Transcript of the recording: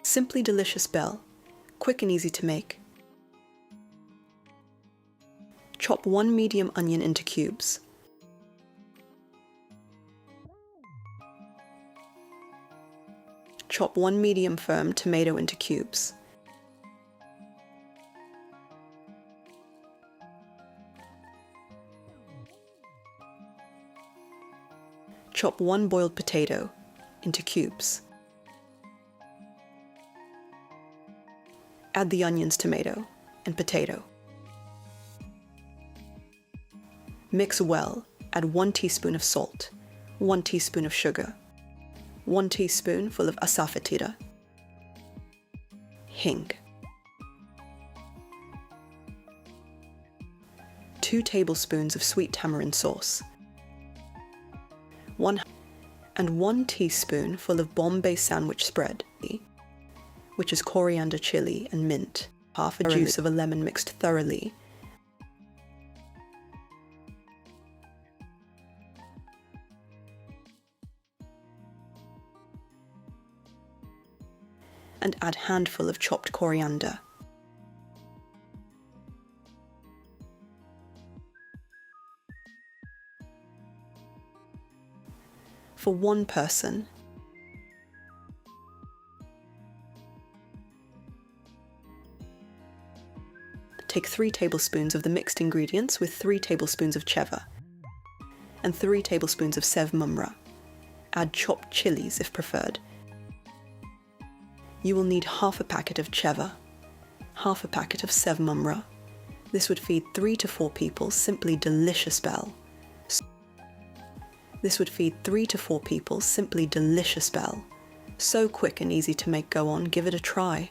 Simply delicious bhel, quick and easy to make. Chop 1 medium onion into cubes. Chop 1 medium firm tomato into cubes. Chop 1 boiled potato into cubes. Add the onions, tomato, and potato. Mix well, add 1 teaspoon of salt, 1 teaspoon of sugar, 1 teaspoonful of asafoetida, hing, 2 tablespoons of sweet tamarind sauce, 1 teaspoonful of Bombay sandwich spread, which is coriander, chili, and mint, half a juice of a lemon mixed thoroughly, and add handful of chopped coriander. For 1 person, take 3 tablespoons of the mixed ingredients with 3 tablespoons of cheva and 3 tablespoons of sev mumra. Add chopped chilies if preferred. You will need half a packet of cheva, half a packet of sev mumra. This would feed 3 to 4 people simply delicious bhel. This would feed 3 to 4 people simply delicious bhel. So quick and easy to make, go on, give it a try.